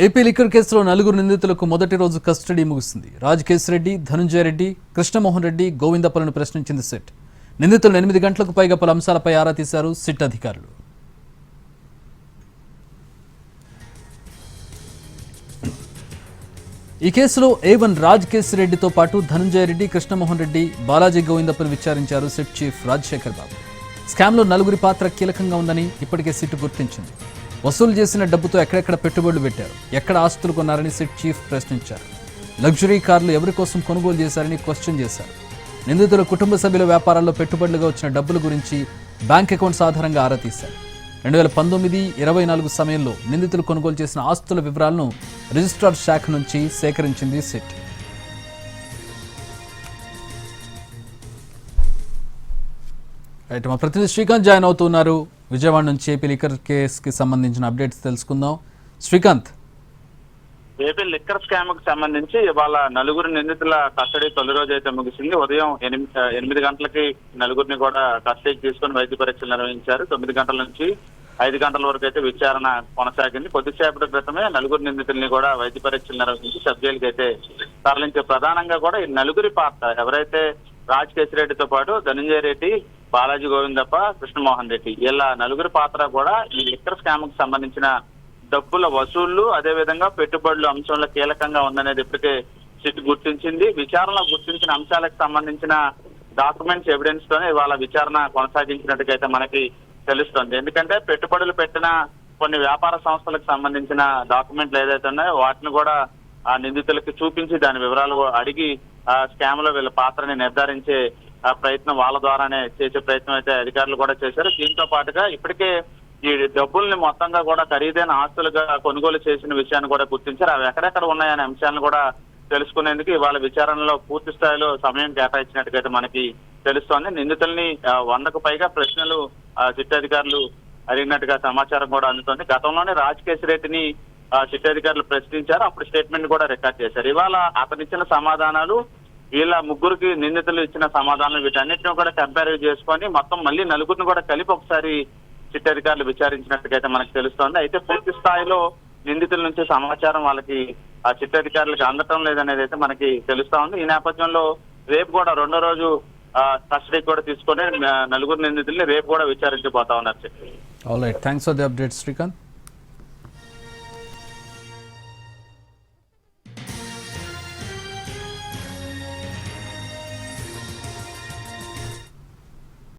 AP liquor కేసులో నలుగురు నిందితులకు మొదటి రోజు కస్టడీ ముగిసింది. రాజకేశ్రెడ్డి, ధనుంజయ రెడ్డి, కృష్ణమోహన్ రెడ్డి, గోవిందప్పలను ప్రశ్నించింది సిట్. నిందితులు 8 గంటలకు పైగా పలు అంశాలపై ఆరా తీశారు సిట్ అధికారులు. ఈ కేసులో A1 రాజకేశ్రెడ్డితో పాటు ధనుంజయ రెడ్డి, కృష్ణమోహన్ రెడ్డి, బాలాజీ గోవిందప్పను విచారించారు సిట్ చీఫ్ రాజశేఖర్ బాబు. స్కామ్లో నలుగురి పాత్ర కీలకంగా ఉందని ఇప్పటికే సిట్ గుర్తించింది. వసూలు చేసిన డబ్బుతో ఎక్కడెక్కడ పెట్టుబడులు పెట్టారు, ఎక్కడ ఆస్తులు కొన్నారని సిట్ చీఫ్ ప్రశ్నించారు. లగ్జరీ కార్లు ఎవరి కోసం కొనుగోలు చేశారని క్వశ్చన్ చేశారు. నిందితుల కుటుంబ సభ్యుల వ్యాపారాల్లో పెట్టుబడులుగా వచ్చిన డబ్బుల గురించి బ్యాంక్ అకౌంట్స్ ఆధారంగా ఆరా తీశారు. 2019-24 సమయంలో నిందితులు కొనుగోలు చేసిన ఆస్తుల వివరాలను రిజిస్ట్రార్ శాఖ నుంచి సేకరించింది సిట్. రైట్, మా ప్రతినిధి శ్రీకాంత్ జాయిన్ అవుతున్నారు విజయవాడ నుంచి. ఏపీ లిక్కర్ కేసుకి సంబంధించిన అప్డేట్స్ తెలుసుకుందాం. శ్రీకాంత్, ఏపీ లిక్కర్ స్కామ్ కు సంబంధించి ఇవాళ నలుగురు నిందితుల కస్టడీ తొలి రోజు అయితే ముగిసింది. ఉదయం 8 గంటలకి నలుగురిని కూడా కస్టడీకి తీసుకుని వైద్య పరీక్షలు నిర్వహించారు. 9 గంటల నుంచి 5 గంటల వరకు అయితే విచారణ కొనసాగింది. కొద్దిసేపటి క్రితమే నలుగురు నిందితుల్ని కూడా వైద్య పరీక్షలు నిర్వహించి సబ్ జైలుకి అయితే తరలించే. ప్రధానంగా కూడా ఈ నలుగురి పాత్ర ఎవరైతే రాజకేశ్రెడ్డితో పాటు ధనంజయ రెడ్డి, బాలాజీ గోవిందప్ప, కృష్ణమోహన్ రెడ్డి, ఇలా నలుగురి పాత్ర కూడా ఈ లిక్కర్ స్కామ్ కు సంబంధించిన డబ్బుల వసూళ్లు, అదే విధంగా పెట్టుబడులు అంశంలో కీలకంగా ఉందనేది ఇప్పటికే సిట్ గుర్తించింది. విచారణలో గుర్తించిన అంశాలకు సంబంధించిన డాక్యుమెంట్స్ ఎవిడెన్స్ తోనే ఇవాళ విచారణ కొనసాగించినట్టుగైతే మనకి తెలుస్తోంది. ఎందుకంటే పెట్టుబడులు పెట్టిన కొన్ని వ్యాపార సంస్థలకు సంబంధించిన డాక్యుమెంట్లు ఏదైతే ఉన్నాయో వాటిని కూడా ఆ నిందితులకి చూపించి దాని వివరాలు అడిగి ఆ స్కామ్ లో వీళ్ళ పాత్రని నిర్ధారించే ప్రయత్నం వాళ్ళ ద్వారానే చేసే ప్రయత్నం అయితే అధికారులు కూడా చేశారు. దీంతో పాటుగా ఇప్పటికే ఈ డబ్బుల్ని మొత్తంగా కూడా ఖరీదైన ఆస్తులుగా కొనుగోలు చేసిన విషయాన్ని కూడా గుర్తించారు. అవి ఎక్కడెక్కడ ఉన్నాయనే అంశాలను కూడా తెలుసుకునేందుకు ఇవాళ విచారణలో పూర్తి స్థాయిలో సమయం కేటాయించినట్టుగా మనకి తెలుస్తోంది. నిందితుల్ని 100కు పైగా ప్రశ్నలు సిట్ అధికారులు అడిగినట్టుగా సమాచారం కూడా అందుతోంది. గతంలోనే రాజకేశ్రెడ్డిని సిట్ అధికారులు ప్రశ్నించారు. అప్పుడు స్టేట్మెంట్ కూడా రికార్డ్ చేశారు. ఇవాళ అతను ఇచ్చిన సమాధానాలు, వీళ్ళ ముగ్గురికి నిందితులు ఇచ్చిన సమాధానాలు, వీటన్నిటిని కూడా కంపేర్ చేసుకొని మొత్తం మళ్ళీ నలుగురిని కూడా కలిపి ఒకసారి సిట్ అధికారులు విచారించినట్టుగా మనకు తెలుస్తోంది. అయితే పూర్తి స్థాయిలో నిందితుల నుంచి సమాచారం వాళ్ళకి ఆ సిట్ అధికారులకు అందటం లేదనేది అయితే మనకి తెలుస్తా ఉంది. ఈ నేపథ్యంలో రేపు కూడా 2వ రోజు కస్టడీ కూడా తీసుకొని నలుగురు నిందితుల్ని రేపు కూడా విచారించబోతా ఉన్నారు. All right, thanks for the update Srikanth.